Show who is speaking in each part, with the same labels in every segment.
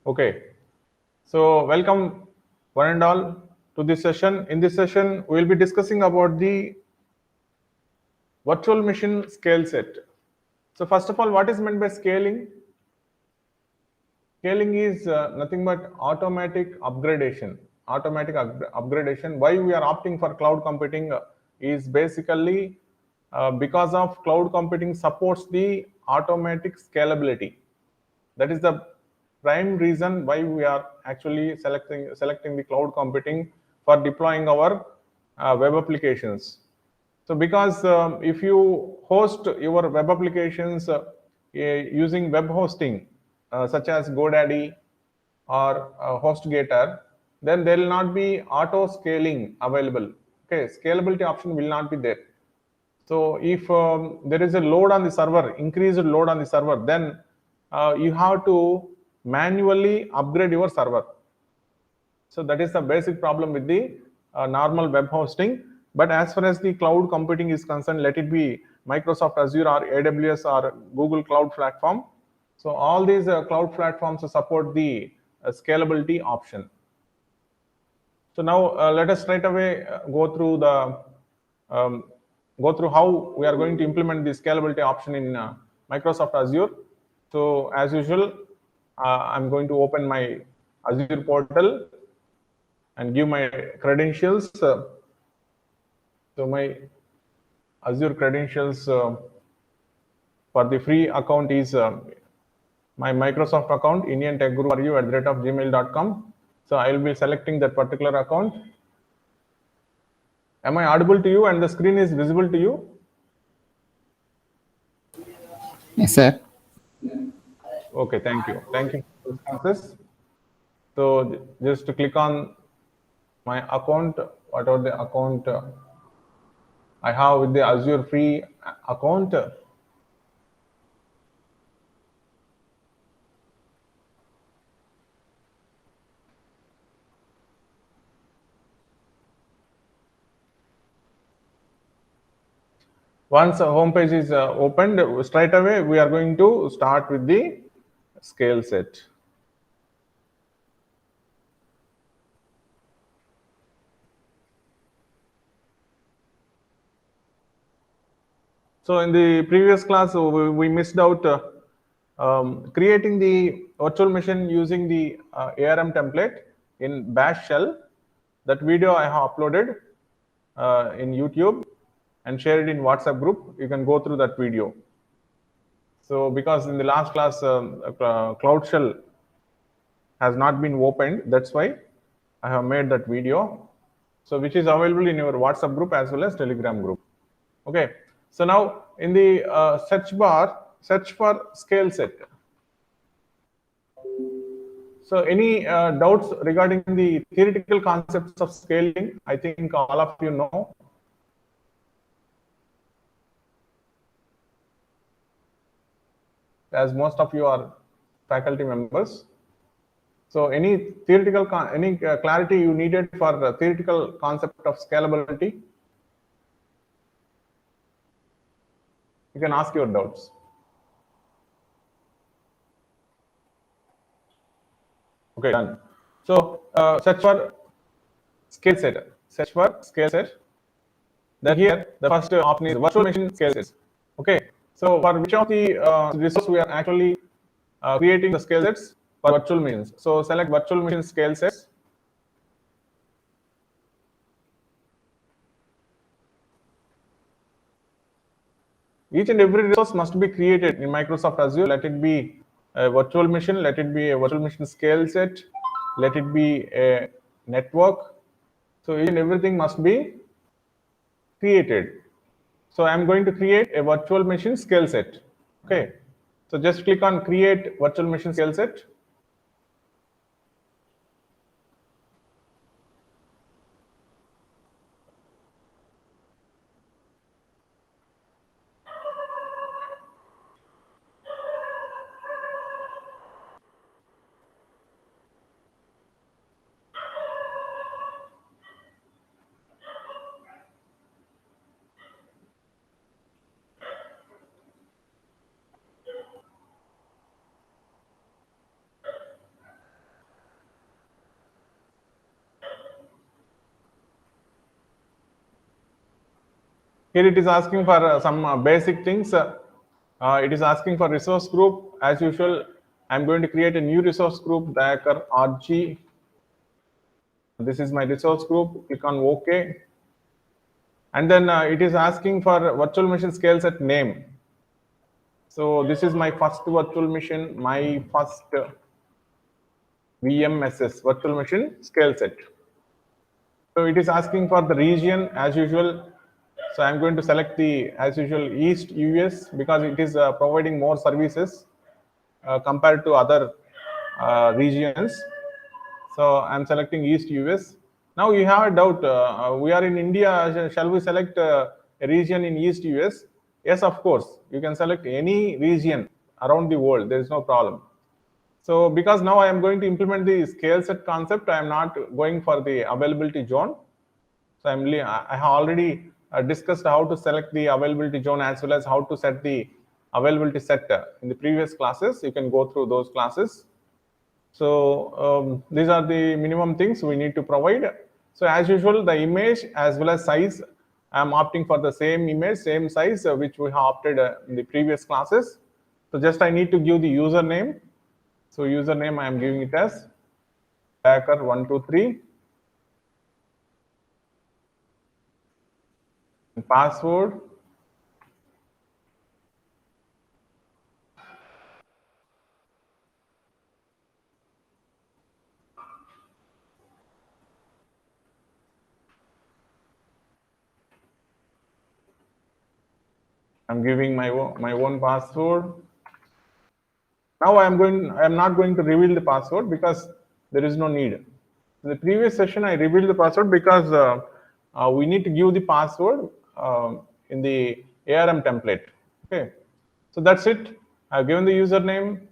Speaker 1: Okay, so welcome one and all to this session. In this session, we will be discussing about the virtual machine scale set. So first of all, what is meant by scaling? Scaling is nothing but automatic upgradation. Upgradation. Why we are opting for cloud computing is basically because of cloud computing supports the automatic scalability. That is the prime reason why we are actually selecting the cloud computing for deploying our web applications. So because if you host your web applications using web hosting such as GoDaddy or HostGator, then there will not be auto scaling available. Okay, scalability option will not be there. So if there is a load on the server, increased load on the server, then you have to manually upgrade your server. So that is the basic problem with the normal web hosting. But as far as the cloud computing is concerned, let it be Microsoft Azure or AWS or Google Cloud Platform. So all these cloud platforms support the scalability option. So now let us straight away go through how we are going to implement the scalability option in Microsoft Azure. So as usual, I'm going to open my Azure portal and give my credentials. So my Azure credentials for the free account is my Microsoft account, indiantechguru@gmail.com. So I will be selecting that particular account. Am I audible to you and the screen is visible to you?
Speaker 2: Yes, sir.
Speaker 1: Okay, thank you. Thank you for the responses. So just to click on my account, whatever the account I have with the Azure free account. Once a home page is opened, straight away we are going to start with the scale set. So in the previous class, we missed out creating the virtual machine using the ARM template in Bash shell. That video I have uploaded in YouTube and shared in WhatsApp group. You can go through that video. So because in the last class, Cloud Shell has not been opened, that's why I have made that video. So which is available in your WhatsApp group as well as Telegram group. Okay. So now in the search bar, search for scale set. So any doubts regarding the theoretical concepts of scaling? I think all of you know. As most of you are faculty members. So any theoretical, any clarity you needed for the theoretical concept of scalability? You can ask your doubts. Okay, done. So search for scale set. Search for scale set. Then here the first option is virtual machine scale sets. Okay. So for which of the resource we are actually creating the scale sets for virtual machines. So select virtual machine scale sets. Each and every resource must be created in Microsoft Azure. Let it be a virtual machine, let it be a virtual machine scale set, let it be a network. So each and everything must be created. So I'm going to create a virtual machine scale set. Okay. So just click on create virtual machine scale set. Here it is asking for some basic things. It is asking for resource group. As usual, I'm going to create a new resource group, Dayakar RG. This is my resource group. Click on OK. And then it is asking for virtual machine scale set name. So this is my first virtual machine, my first VMSS, virtual machine scale set. So it is asking for the region as usual. So I'm going to select the, as usual, East US because it is providing more services compared to other regions. So I'm selecting East US. Now you have a doubt, we are in India, shall we select a region in East US? Yes, of course, you can select any region around the world, there is no problem. So because now I am going to implement the scale set concept, I am not going for the availability zone. So I have already discussed how to select the availability zone as well as how to set the availability set in the previous classes. You can go through those classes. So these are the minimum things we need to provide. So as usual, the image as well as size, I'm opting for the same image, same size, which we have opted in the previous classes. So just I need to give the username. So username I am giving it as Hacker123. Password. I'm giving my own password. Now I am not going to reveal the password because there is no need. In the previous session, I revealed the password because we need to give the password in the ARM template. Okay, so that's it. I've given the username,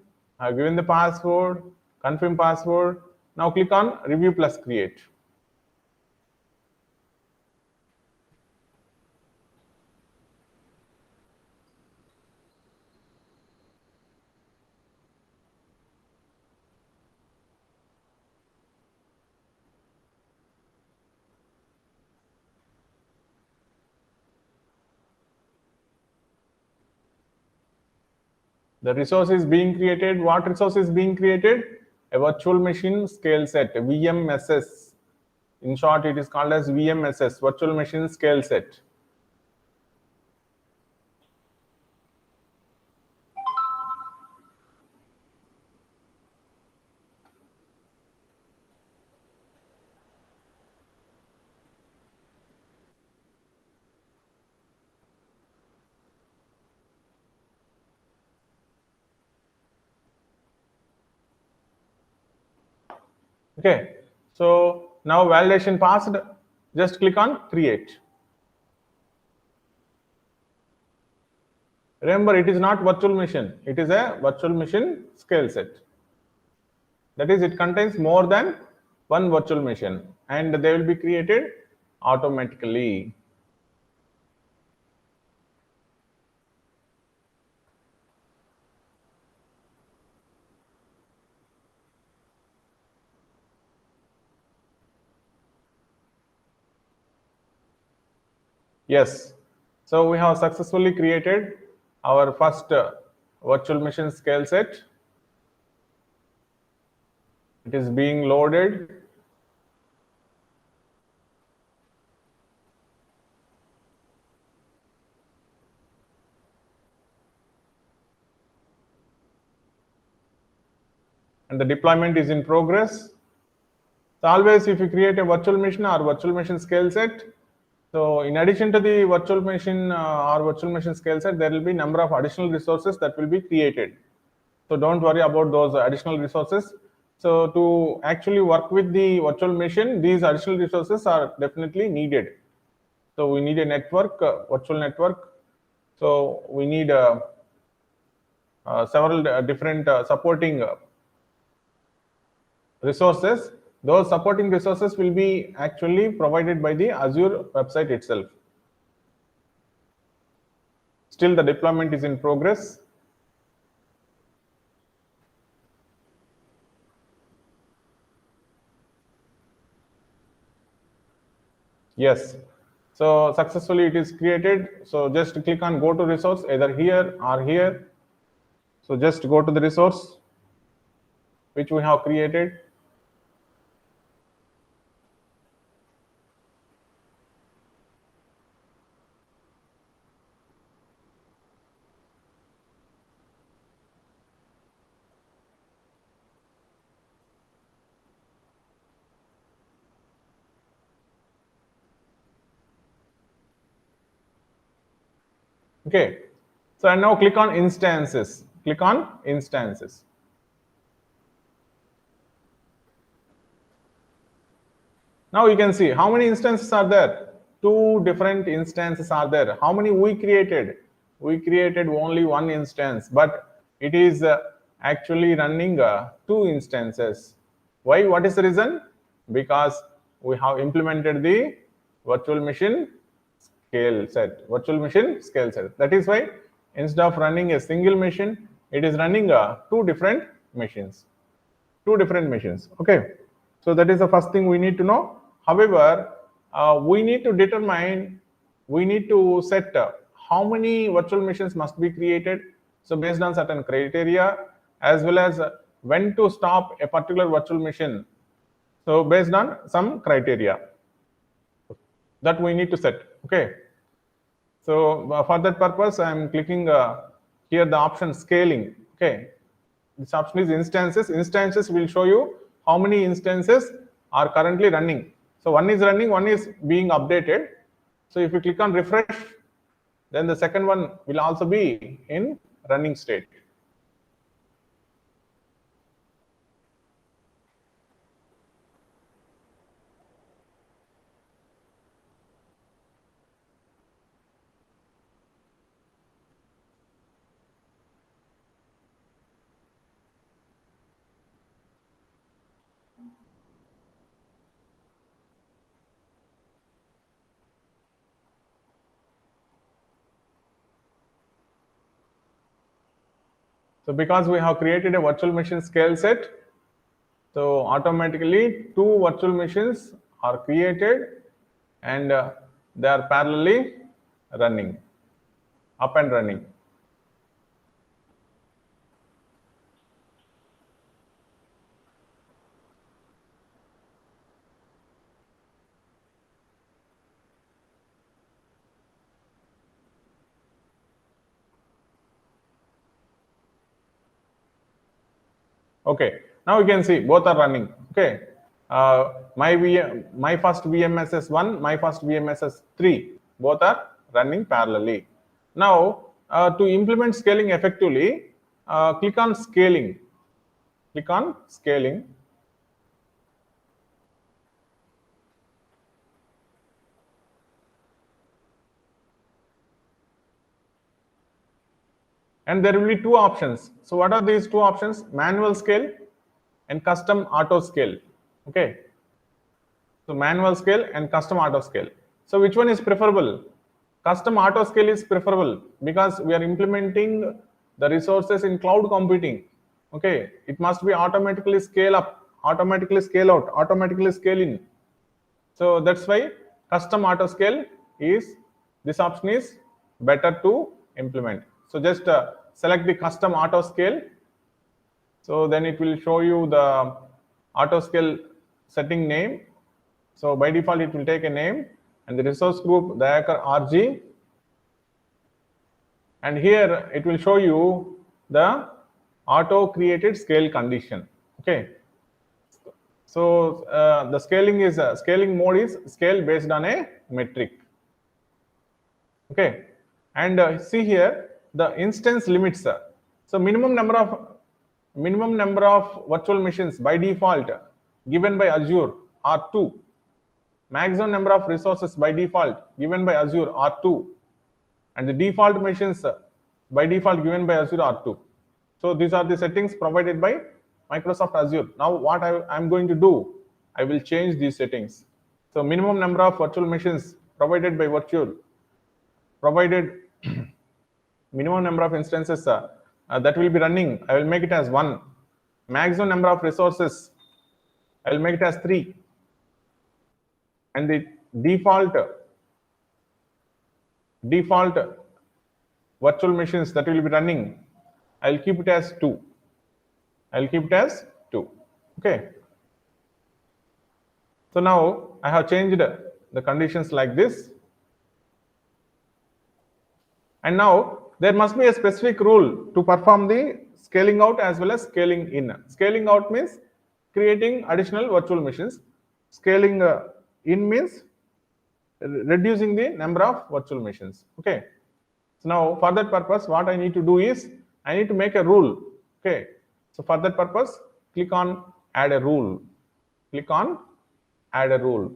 Speaker 1: I've given the password, confirm password. Now click on review plus create. The resource is being created. What resource is being created? A virtual machine scale set, VMSS. In short, it is called as VMSS, virtual machine scale set. Okay, so now validation passed. Just click on create. Remember, it is not virtual machine. It is a virtual machine scale set. That is, it contains more than one virtual machine and they will be created automatically. Yes, so we have successfully created our first virtual machine scale set. It is being loaded. And the deployment is in progress. So always if you create a virtual machine or virtual machine scale set, so in addition to the virtual machine or virtual machine scale set, there will be number of additional resources that will be created. So don't worry about those additional resources. So to actually work with the virtual machine, these additional resources are definitely needed. So we need a network, virtual network. So we need several different supporting resources. Those supporting resources will be actually provided by the Azure website itself. Still the deployment is in progress. Yes. So successfully it is created. So just click on go to resource, either here or here. So just go to the resource which we have created. Okay. So and now click on instances. Click on instances. Now you can see how many instances are there. Two different instances are there. How many we created? We created only one instance, but it is actually running two instances. Why? What is the reason? Because we have implemented the virtual machine scale set. Virtual machine scale set. That is why instead of running a single machine, it is running two different machines. Okay, so that is the first thing we need to know. However, we need to set how many virtual machines must be created. So based on certain criteria, as well as when to stop a particular virtual machine. So based on some criteria that we need to set. Okay, so for that purpose, I am clicking here the option scaling. Okay, this option is instances. Instances will show you how many instances are currently running. So one is running, one is being updated. So if you click on refresh, then the second one will also be in running state. So because we have created a virtual machine scale set, so automatically two virtual machines are created and they are parallelly running, up and running. Okay, now you can see both are running. Okay, my first VMSS1, my first VMSS3, both are running parallelly. Now to implement scaling effectively, click on scaling. Click on scaling. And there will be two options. So what are these two options? Manual scale and custom auto scale. Okay, so manual scale and custom auto scale. So which one is preferable? Custom auto scale is preferable because we are implementing the resources in cloud computing. Okay, it must be automatically scale up, automatically scale out, automatically scale in. So that's why custom auto scale is, this option is better to implement. So just select the custom auto scale. So then it will show you the auto scale setting name. So by default, it will take a name and the resource group Dayakar RG. And here it will show you the auto created scale condition. Okay. So the scaling mode is scale based on a metric. Okay. And see here the instance limits. So minimum number of virtual machines by default given by Azure are 2. Maximum number of resources by default given by Azure are 2. And the default machines by default given by Azure are 2. So these are the settings provided by Microsoft Azure. Now what I'm going to do, I will change these settings. So minimum number of virtual machines provided by Virtual, provided minimum number of instances that will be running, I will make it as 1. Maximum number of resources, I will make it as 3. And the default default virtual machines that will be running, I'll keep it as 2. I'll keep it as 2. Okay. So now I have changed the conditions like this. And now there must be a specific rule to perform the scaling out as well as scaling in. Scaling out means creating additional virtual machines. Scaling in means reducing the number of virtual machines. Okay. So now for that purpose, what I need to do is I need to make a rule. Okay. So for that purpose, click on add a rule. Click on add a rule.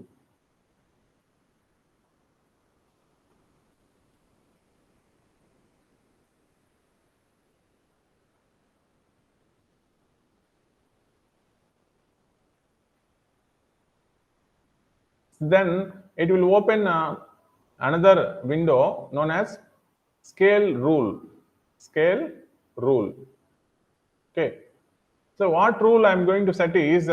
Speaker 1: Then it will open another window known as scale rule. Scale rule. Okay. So what rule I'm going to set is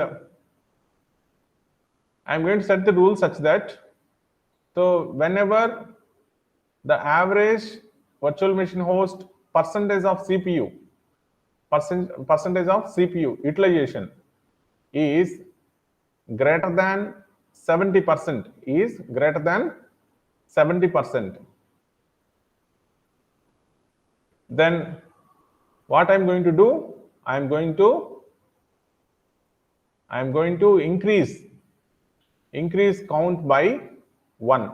Speaker 1: I'm going to set the rule such that so whenever the average virtual machine host percentage of CPU percentage of CPU utilization is greater than 70% is greater than 70%, then what I'm going to do, I'm going to increase count by 1.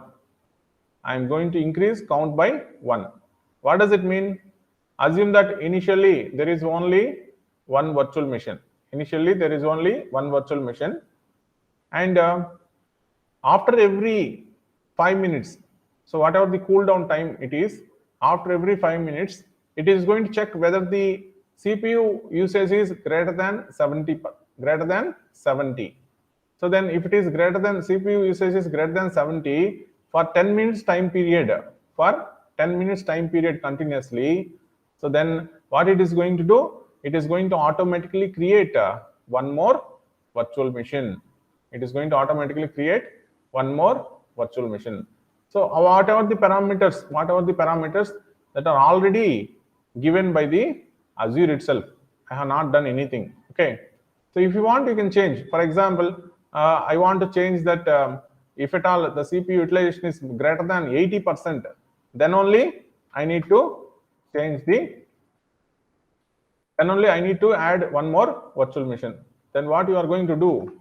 Speaker 1: I'm going to increase count by 1. What does it mean? Assume that initially there is only one virtual machine. Initially there is only one virtual machine, and after every 5 minutes, so whatever the cooldown time it is, after every 5 minutes, it is going to check whether the CPU usage is greater than 70. So then if it is greater than CPU usage is greater than 70 for 10 minutes time period, continuously, so then what it is going to do? It is going to automatically create one more virtual machine. It is going to automatically create one more virtual machine. So whatever the parameters that are already given by the Azure itself, I have not done anything. Okay. So if you want, you can change. For example, I want to change that if at all the CPU utilization is greater than 80%, then only I need to change then only I need to add one more virtual machine. Then what you are going to do?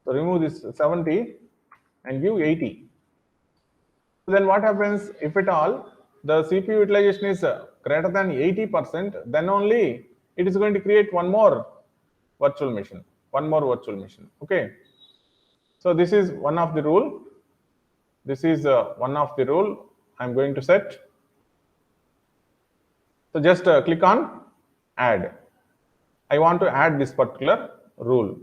Speaker 1: So remove this 70 and give 80. So then what happens if at all the CPU utilization is greater than 80%, then only it is going to create one more virtual machine. Okay. So this is one of the rule. This is one of the rule I'm going to set. So just click on add. I want to add this particular rule.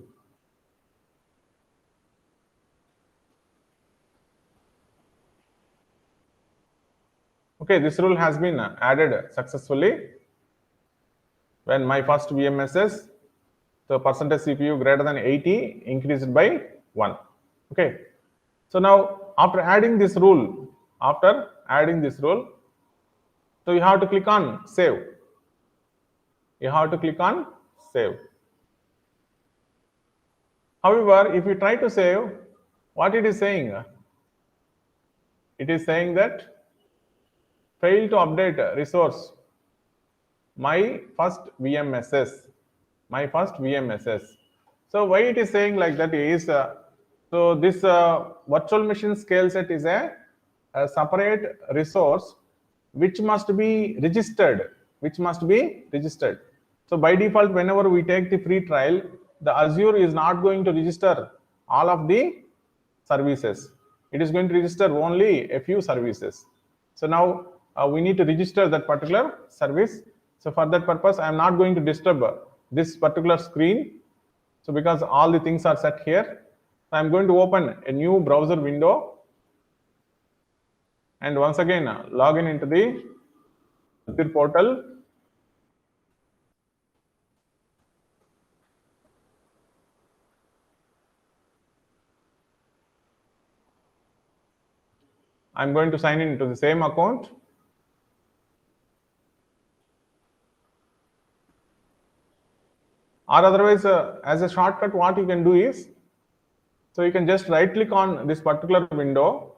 Speaker 1: Okay, this rule has been added successfully. When my first VMSS, the percentage CPU greater than 80 increased by 1. Okay. So now after adding this rule, so you have to click on save. However, if you try to save, what it is saying? It is saying that fail to update resource my first VMSS. So why it is saying like that is, so this virtual machine scale set is a separate resource which must be registered. So by default, whenever we take the free trial, the Azure is not going to register all of the services. It is going to register only a few services. So now we need to register that particular service. So for that purpose, I am not going to disturb this particular screen. So because all the things are set here, I am going to open a new browser window and once again log in into the Azure portal. I'm going to sign in to the same account. Or otherwise, as a shortcut, what you can do is, so you can just right click on this particular window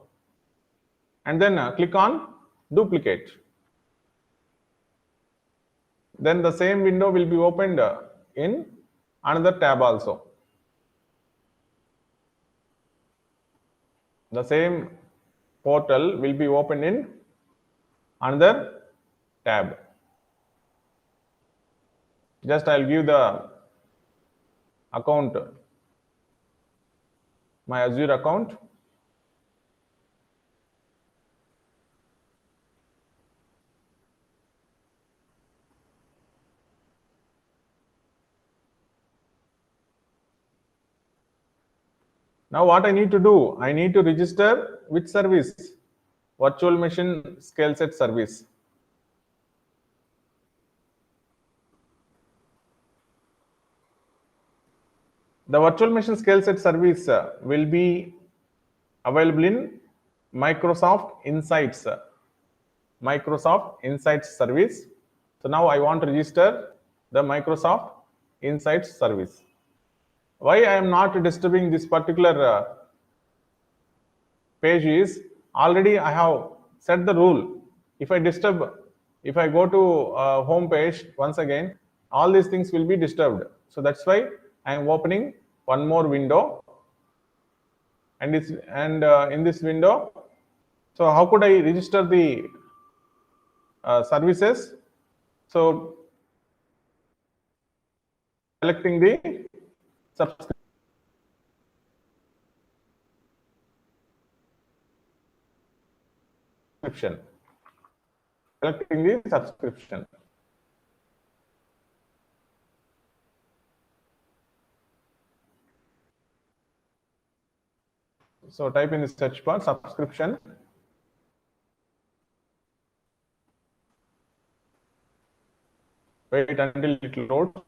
Speaker 1: and then click on duplicate. Then the same window will be opened in another tab also. The same portal will be opened in another tab. Just I'll give the account, my Azure account. Now what I need to do, I need to register which service? Virtual machine ScaleSet service. The virtual machine ScaleSet service will be available in Microsoft Insights. Microsoft Insights service. So now I want to register the Microsoft Insights service. Why I am not disturbing this particular page is, already I have set the rule. If I go to home page once again, all these things will be disturbed. So that's why I am opening one more window, and in this window, so how could I register the services? So selecting the subscription. Selecting the subscription. So type in the search bar subscription. Wait until it loads.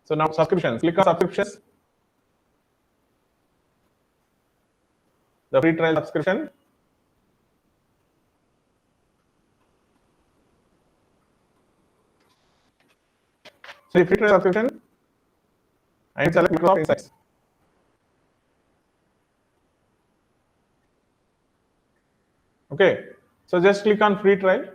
Speaker 1: So now subscriptions, click on subscriptions. The free trial subscription. So the free trial subscription, I select Microsoft Insights. Okay, so just click on free trial.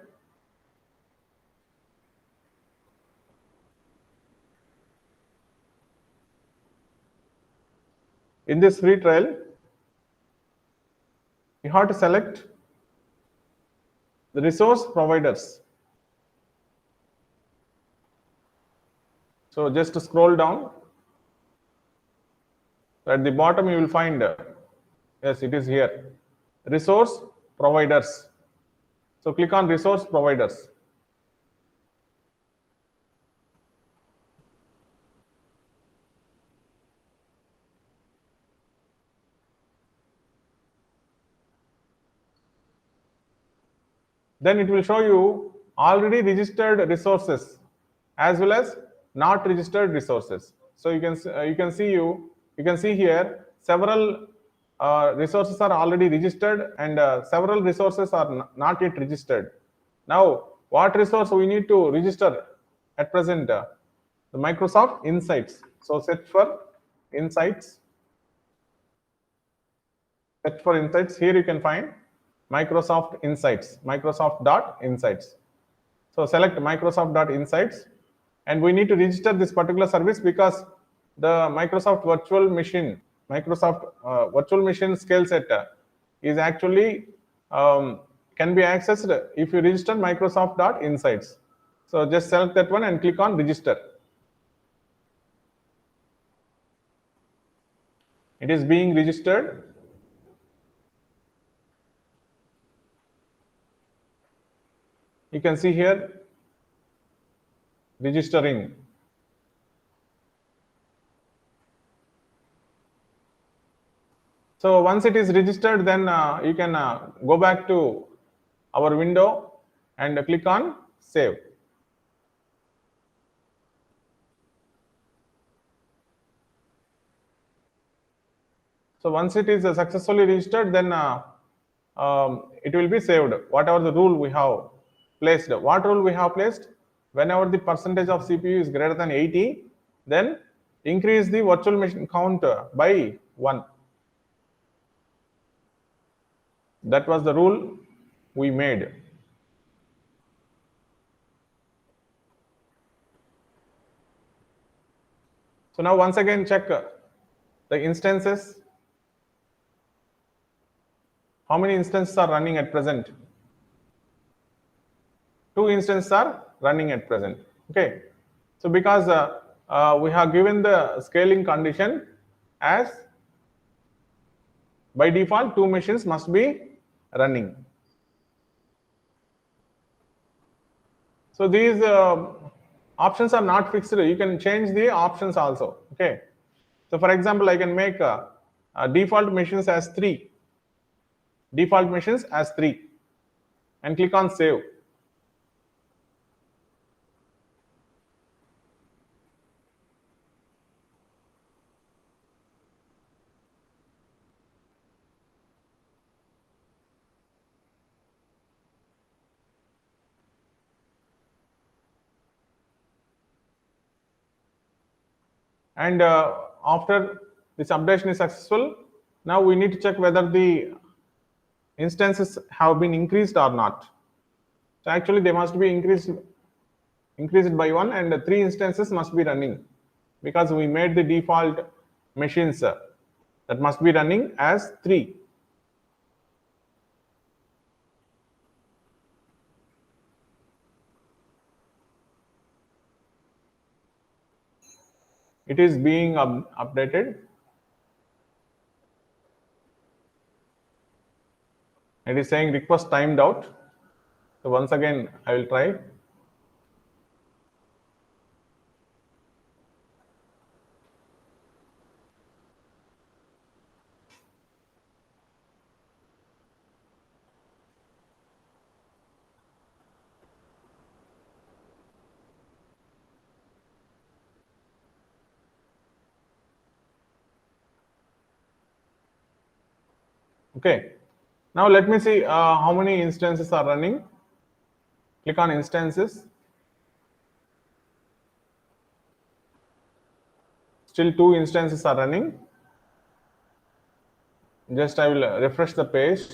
Speaker 1: In this free trial, you have to select the resource providers. So just scroll down. At the bottom, you will find, yes, it is here, resource providers. So click on resource providers. Then it will show you already registered resources as well as not registered resources. So you can see here several resources are already registered and several resources are not yet registered. Now what resource we need to register at present? The Microsoft Insights. So search for Insights. Search for Insights. Here you can find Microsoft Insights, Microsoft.insights. So select Microsoft.insights, and we need to register this particular service because the Microsoft virtual machine skill set is actually can be accessed if you register Microsoft.insights. So just select that one and click on register. It is being registered. You can see here registering. So once it is registered, then you can go back to our window and click on save. So once it is successfully registered, then it will be saved. Whatever the rule we have placed. What rule we have placed? Whenever the percentage of CPU is greater than 80, then increase the virtual machine count by 1. That was the rule we made. So now once again check the instances. How many instances are running at present? 2 instances are running at present. Okay. So because we have given the scaling condition as by default 2 machines must be running. So these options are not fixed. You can change the options also. Okay. So for example, I can make default machines as 3. Default machines as 3 and click on save. And after this updation is successful, now we need to check whether the instances have been increased or not. So actually they must be increased by 1, and 3 instances must be running because we made the default machines that must be running as 3. It is being updated. It is saying request timed out. So once again, I will try. Okay. Now let me see how many instances are running. Click on instances. Still 2 instances are running. Just I will refresh the page.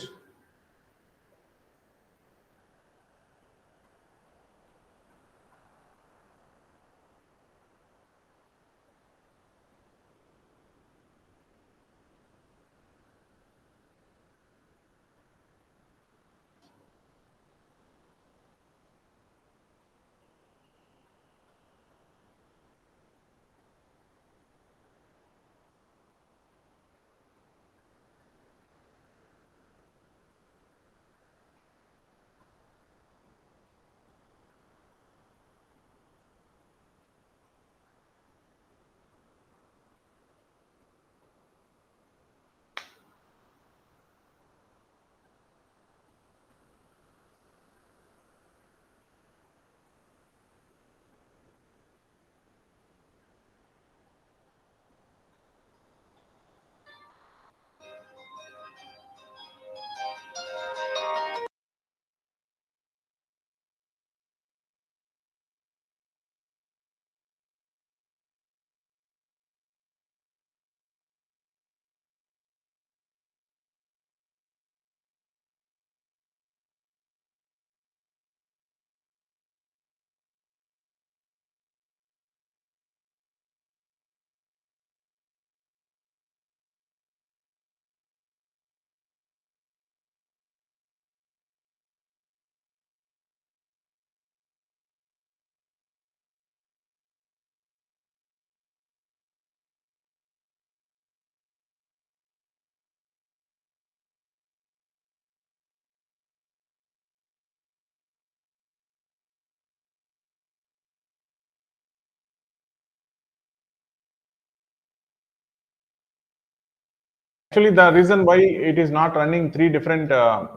Speaker 1: Actually, the reason why it is not running three different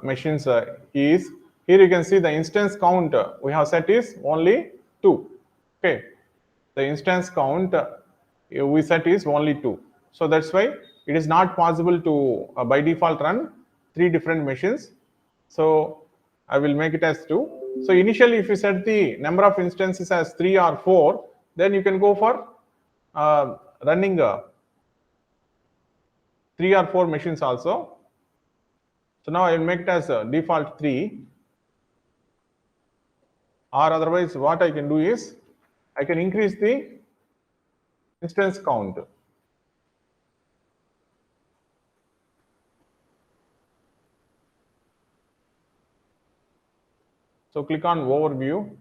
Speaker 1: machines is, here you can see the instance count we have set is only 2. Okay, the instance count we set is only 2. So that's why it is not possible to by default run three different machines. So I will make it as 2. So initially, if you set the number of instances as 3 or 4, then you can go for running 3 or 4 machines also. So now I will make it as default 3, or otherwise what I can do is I can increase the instance count. So click on overview.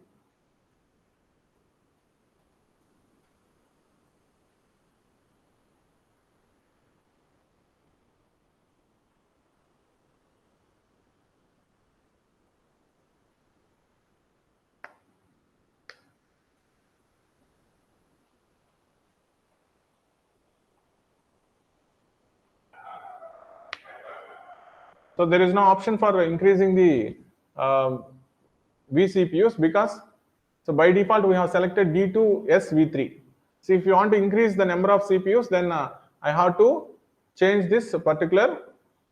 Speaker 1: So there is no option for increasing the vCPUs, because so by default we have selected D2 SV3. So if you want to increase the number of CPUs, then I have to change this particular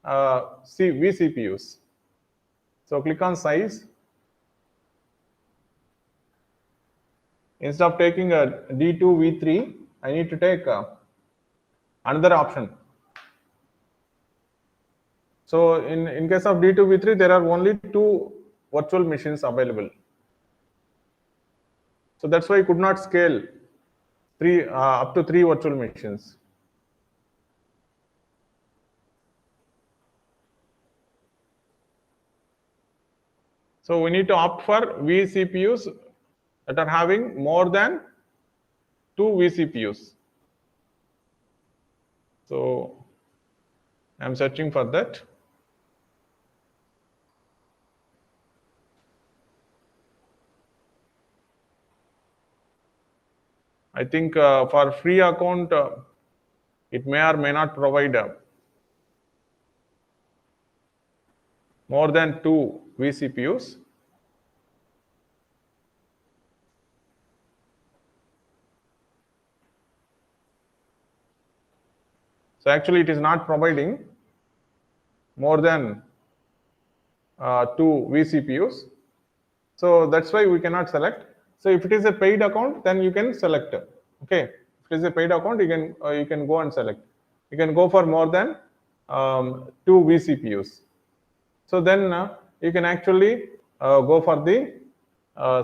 Speaker 1: vCPUs. So click on size. Instead of taking a D2 V3, I need to take another option. So in case of D2 V3, there are only 2 virtual machines available. So that's why I could not scale up to 3 virtual machines. So we need to opt for vCPUs that are having more than 2 vCPUs. So I'm searching for that. I think for free account, it may or may not provide more than 2 vCPUs. So actually it is not providing more than 2 vCPUs. So that's why we cannot select. So if it is a paid account, then you can select. Okay, if it is a paid account, you can go and select. You can go for more than 2 vCPUs. So then you can actually go for the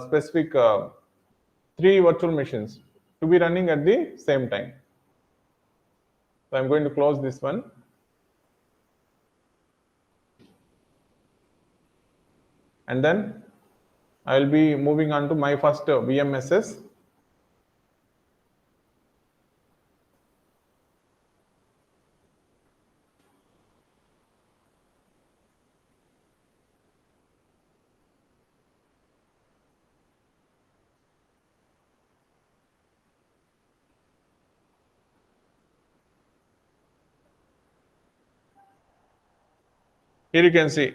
Speaker 1: specific 3 virtual machines to be running at the same time. So I'm going to close this one. And then I will be moving on to my first VMSS. Here you can see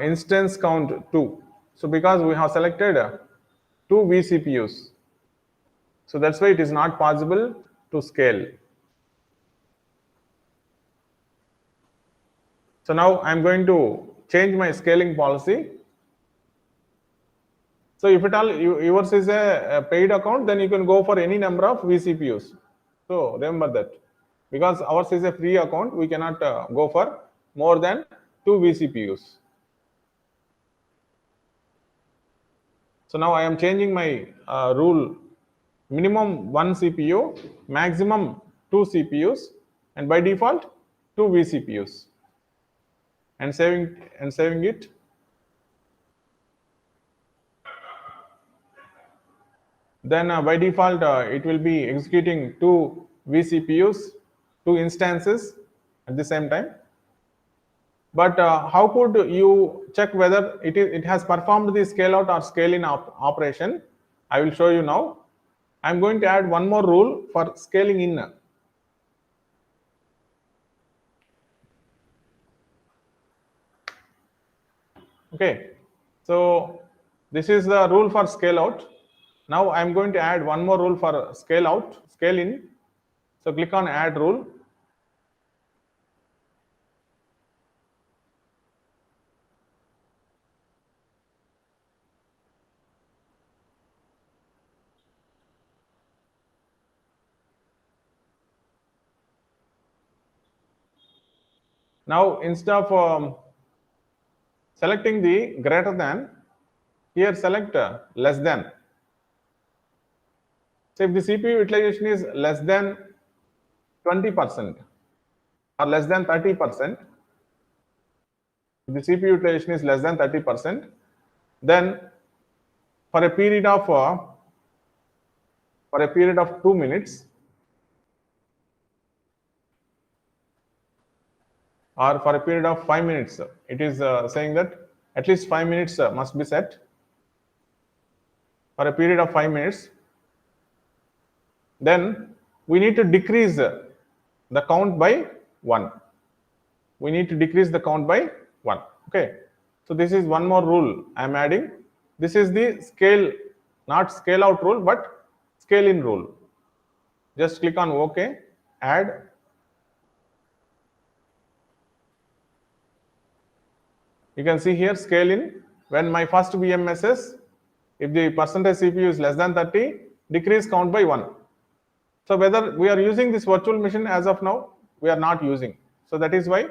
Speaker 1: instance count 2. So because we have selected 2 vCPUs, so that's why it is not possible to scale. So now I'm going to change my scaling policy. So if at all yours is a paid account, then you can go for any number of vCPUs. So remember that, because ours is a free account, we cannot go for more than 2 vCPUs. So now I am changing my rule: minimum 1 CPU, maximum 2 CPUs, and by default 2 vCPUs, and saving it. Then by default it will be executing 2 vCPUs, 2 instances at the same time. But how could you check whether it has performed the scale out or scale in operation? I will show you now. I'm going to add one more rule for scaling in. Okay, so this is the rule for scale out. Now I'm going to add one more rule for scale out, scale in. So click on add rule. Now instead of selecting the greater than, here select less than. So if the CPU utilization is less than 20% or less than 30%, if the CPU utilization is less than 30%, then for a period of 2 minutes or for a period of 5 minutes, it is saying that at least 5 minutes must be set. For a period of 5 minutes, then we need to decrease the count by 1. We need to decrease the count by 1. Okay, so this is one more rule I am adding. This is the scale, not scale out rule, but scale in rule. Just click on OK, add. You can see here scale in. When my first VMSS, if the percentage CPU is less than 30, decrease count by 1. So whether we are using this virtual machine as of now, we are not using. So that is why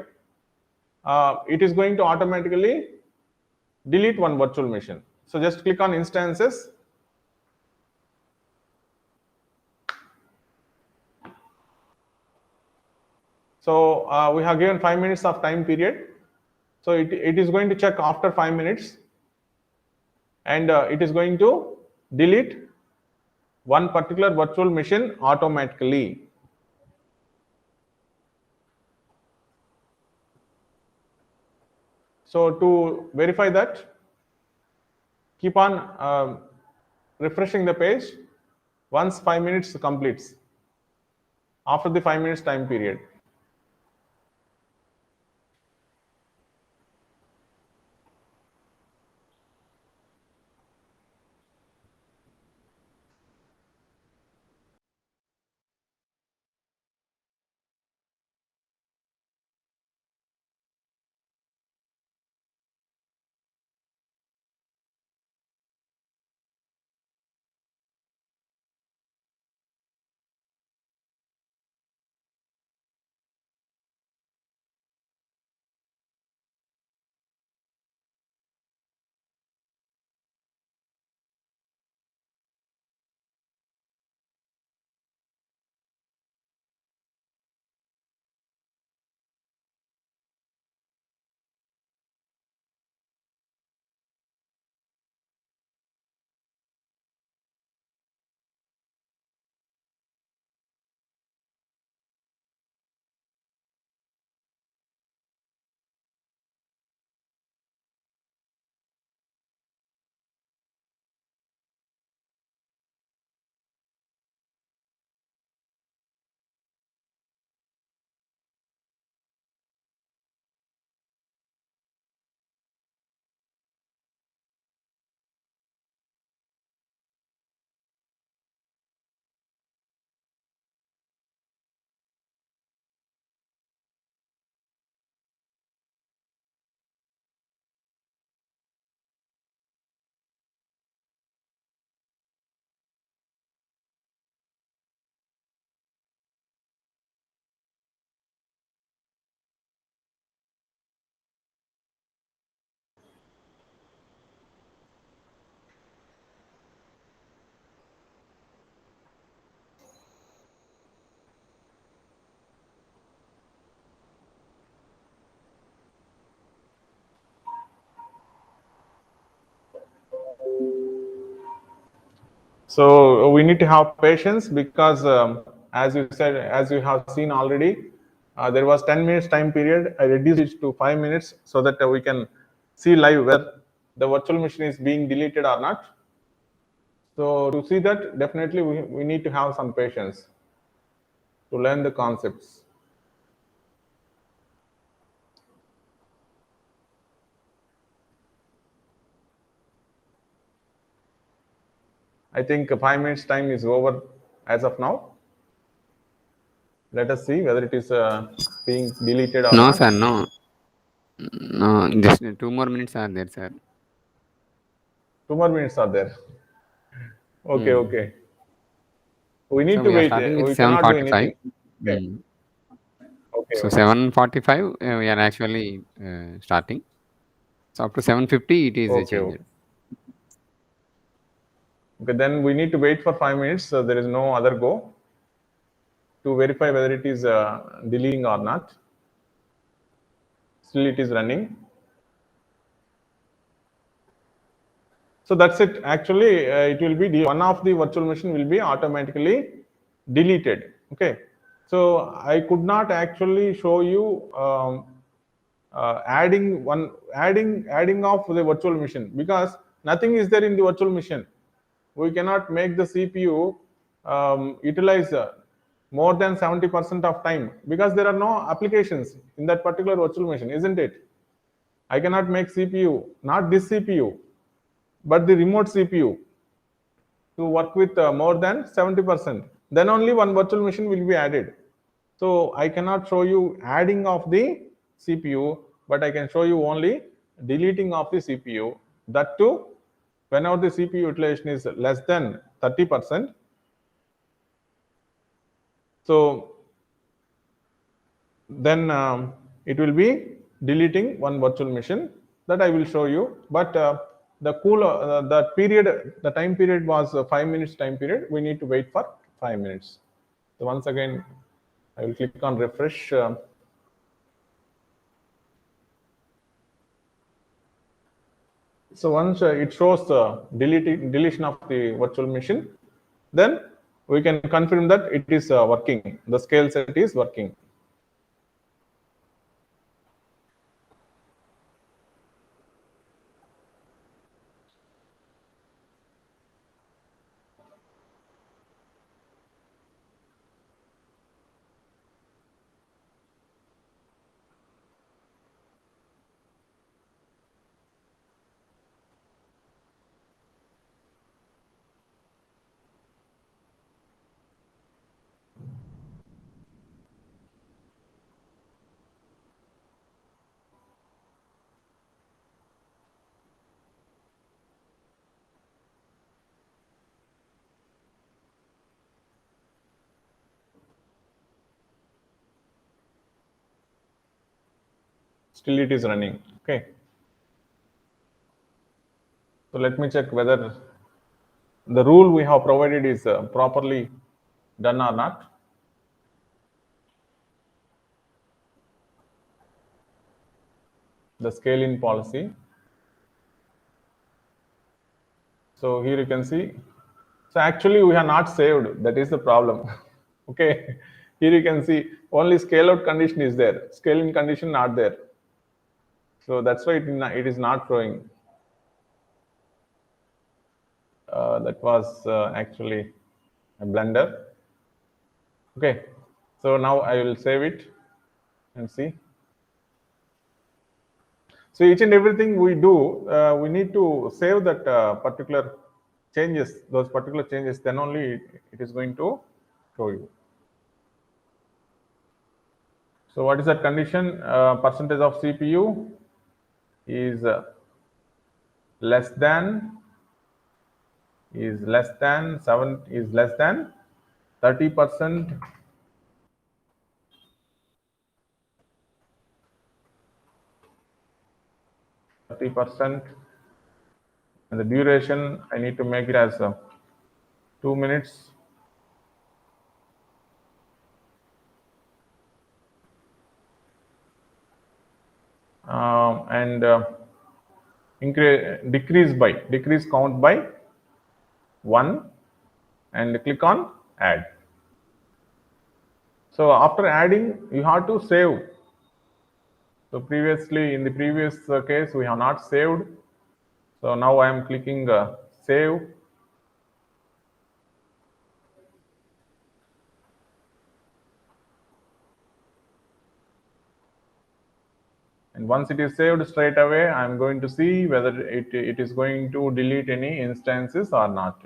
Speaker 1: it is going to automatically delete one virtual machine. So just click on instances. So we have given 5 minutes of time period. So it is going to check after 5 minutes, and it is going to delete one particular virtual machine automatically. So to verify that, keep on refreshing the page once 5 minutes completes, after the 5 minutes time period. So we need to have patience because as you said, as you have seen already, there was 10 minutes time period. I reduced it to 5 minutes so that we can see live whether the virtual machine is being deleted or not. So to see that, definitely we need to have some patience to learn the concepts. I think 5 minutes time is over as of now. Let us see whether it is being deleted or
Speaker 2: No,
Speaker 1: not.
Speaker 2: sir, no. No, just 2 more minutes are there, sir.
Speaker 1: 2 more minutes are there. Okay, okay. We need
Speaker 2: So
Speaker 1: to
Speaker 2: we are
Speaker 1: wait.
Speaker 2: starting with
Speaker 1: We cannot do
Speaker 2: 7:45.
Speaker 1: anything. Okay, okay,
Speaker 2: So
Speaker 1: okay.
Speaker 2: 7:45, we are actually starting. So up to 7:50, it is
Speaker 1: Okay,
Speaker 2: changed.
Speaker 1: okay. Okay, then we need to wait for 5 minutes. So there is no other go to verify whether it is deleting or not. Still, it is running. So that's it. Actually, it will be one of the virtual machine will be automatically deleted. Okay. So I could not actually show you adding of the virtual machine because nothing is there in the virtual machine. We cannot make the CPU utilize more than 70% of time because there are no applications in that particular virtual machine, isn't it? I cannot make CPU, not this CPU, but the remote CPU to work with more than 70%. Then only one virtual machine will be added. So I cannot show you adding of the CPU, but I can show you only deleting of the CPU. That too, whenever the CPU utilization is less than 30%. So then it will be deleting one virtual machine that I will show you. But the time period was 5 minutes time period. We need to wait for 5 minutes. So once again, I will click on refresh. So once it shows deletion of the virtual machine, then we can confirm that it is working. The scale set is working. Still it is running. Okay. So let me check whether the rule we have provided is properly done or not. The scale in policy. So here you can see. So actually we have not saved. That is the problem. Okay. Here you can see only scale out condition is there. Scale in condition not there. So that's why it is not showing. That was actually a blunder. Okay. So now I will save it and see. So each and everything we do, we need to save that particular changes, those particular changes, then only it is going to show you. So what is that condition? Percentage of CPU is less than 30%. 30%, and the duration I need to make it as 2 minutes. And decrease count by 1 and click on add. So after adding, you have to save. So previously, in the previous case, we have not saved. So now I am clicking save. And once it is saved, straight away, I am going to see whether it is going to delete any instances or not.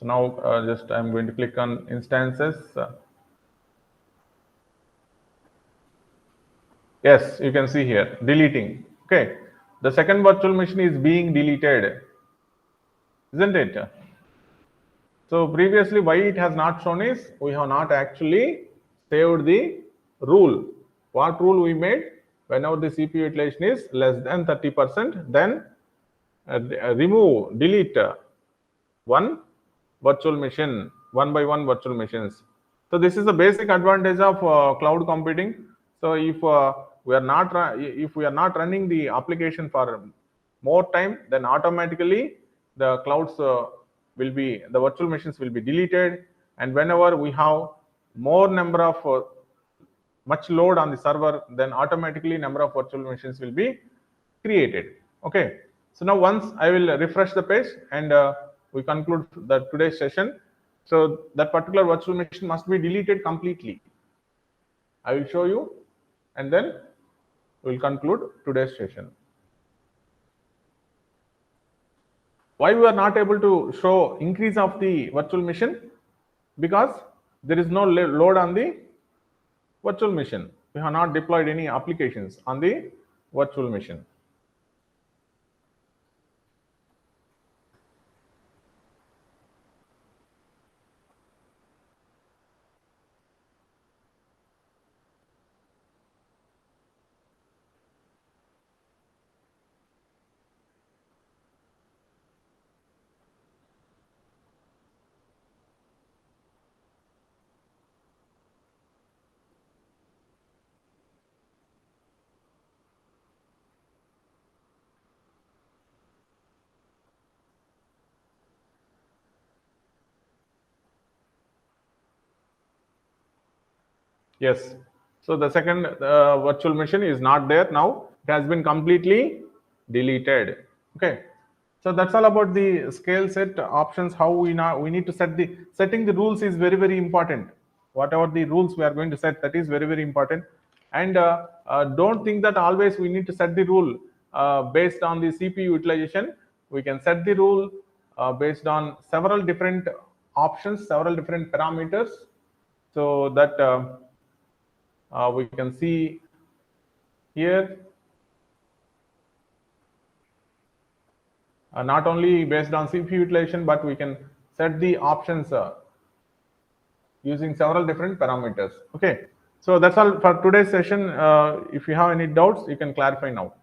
Speaker 1: So now just I'm going to click on instances. Yes, you can see here deleting. Okay, the second virtual machine is being deleted, isn't it? So previously, why it has not shown is we have not actually saved the rule. What rule we made? Whenever the CPU utilization is less than 30%, then remove, delete one virtual machine, one by one virtual machines. So this is the basic advantage of cloud computing. So if if we are not running the application for more time, then automatically the clouds the virtual machines will be deleted, and whenever we have more number of much load on the server, then automatically number of virtual machines will be created. Okay, so now once I will refresh the page and we conclude the today's session. So that particular virtual machine must be deleted completely. I will show you and then we will conclude today's session. Why we are not able to show increase of the virtual machine? Because there is no load on the virtual machine. We have not deployed any applications on the virtual machine. Yes. So the second virtual machine is not there now. It has been completely deleted. Okay. So that's all about the scale set options. How we need to setting the rules is very important. Whatever the rules we are going to set, that is very important. And don't think that always we need to set the rule based on the CPU utilization. We can set the rule based on several different options, several different parameters, so that we can see here not only based on CPU utilization, but we can set the options using several different parameters. Okay, so that's all for today's session. If you have any doubts, you can clarify now.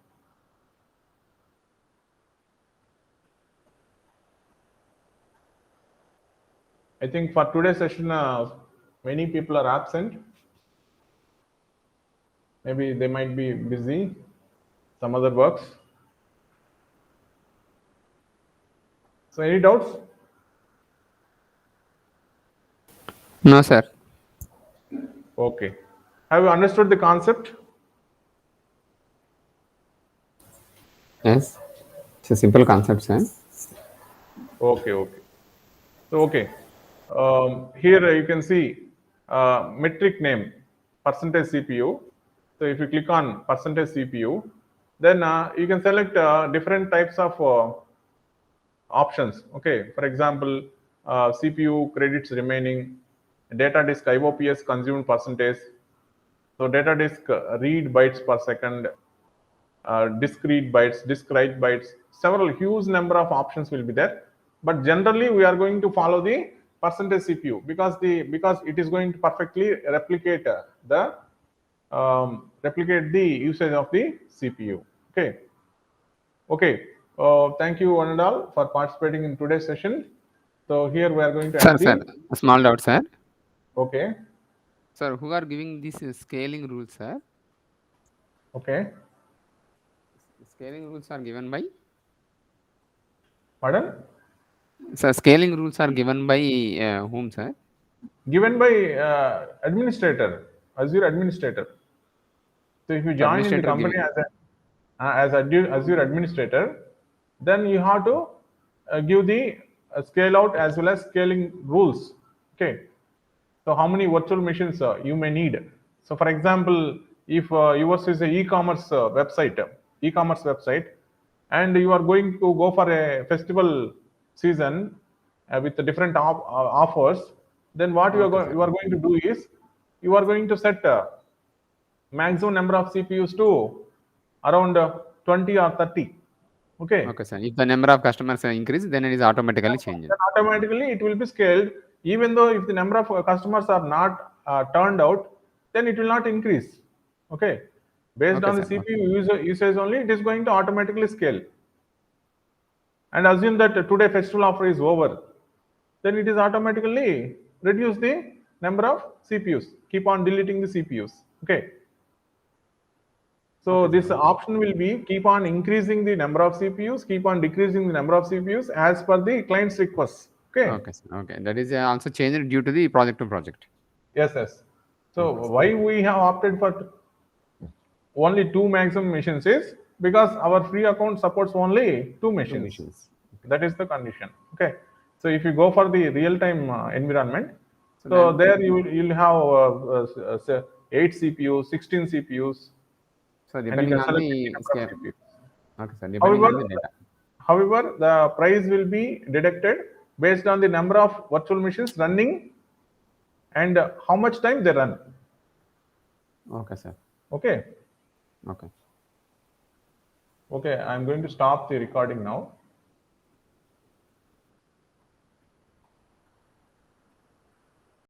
Speaker 1: I think for today's session, many people are absent. Maybe they might be busy, some other works. So any doubts?
Speaker 2: No, sir.
Speaker 1: Okay. Have you understood the concept?
Speaker 2: Yes. It's a simple concept, sir.
Speaker 1: Okay. So, okay. Here you can see metric name, percentage CPU. So if you click on percentage CPU, then you can select different types of options. Okay, for example, CPU credits remaining, data disk IOPS consumed percentage. So data disk read bytes per second, disk read bytes, disk write bytes, several huge number of options will be there. But generally we are going to follow the percentage CPU because it is going to perfectly replicate replicate the usage of the CPU. Okay. Thank you one and all for participating in today's session. So here we are going to end
Speaker 2: Sir, a small doubt, sir.
Speaker 1: Okay.
Speaker 2: Sir, who are giving this scaling rules, sir?
Speaker 1: Okay.
Speaker 2: Scaling rules are given by?
Speaker 1: Pardon?
Speaker 2: Sir, scaling rules are given by whom, sir?
Speaker 1: Given by administrator, Azure administrator. So if you join in the company as Azure administrator, then you have to give the scale out as well as scaling rules. Okay. So how many virtual machines you may need? So for example, if yours is a e-commerce website, and you are going to go for a festival season, with the different offers, then what you are going to do is you are going to set maximum number of CPUs to around 20 or 30. Okay.
Speaker 2: Okay, sir. If the number of customers increase, then it is automatically changed.
Speaker 1: Then automatically it will be scaled. Even though if the number of customers are not turned out, then it will not increase. Okay. Based
Speaker 2: Okay,
Speaker 1: on the
Speaker 2: sir.
Speaker 1: CPU usage only, it is going to automatically scale. And assume that today festival offer is over, then it is automatically reduce the number of CPUs. Keep on deleting the CPUs. Okay. So
Speaker 2: Okay,
Speaker 1: this
Speaker 2: sir.
Speaker 1: option will be keep on increasing the number of CPUs, keep on decreasing the number of CPUs as per the client's request. Okay.
Speaker 2: Okay, sir. Okay. That is also changed due to the project to project.
Speaker 1: Yes, yes. So
Speaker 2: Okay, sir.
Speaker 1: why we have opted for only 2 maximum machines is because our free account supports only 2 machines.
Speaker 2: machines.
Speaker 1: That is the condition. Okay. So if you go for the real-time environment,
Speaker 2: So
Speaker 1: so
Speaker 2: then-
Speaker 1: there you'll have say 8 CPUs, 16 CPUs,
Speaker 2: So
Speaker 1: and you
Speaker 2: depending
Speaker 1: can
Speaker 2: on
Speaker 1: select any
Speaker 2: the
Speaker 1: number of
Speaker 2: scale.
Speaker 1: CPUs.
Speaker 2: Okay, sir. Depending on the
Speaker 1: However,
Speaker 2: data.
Speaker 1: however, the price will be deducted based on the number of virtual machines running and how much time they run.
Speaker 2: Okay, sir.
Speaker 1: Okay.
Speaker 2: Okay.
Speaker 1: Okay, I'm going to stop the recording now.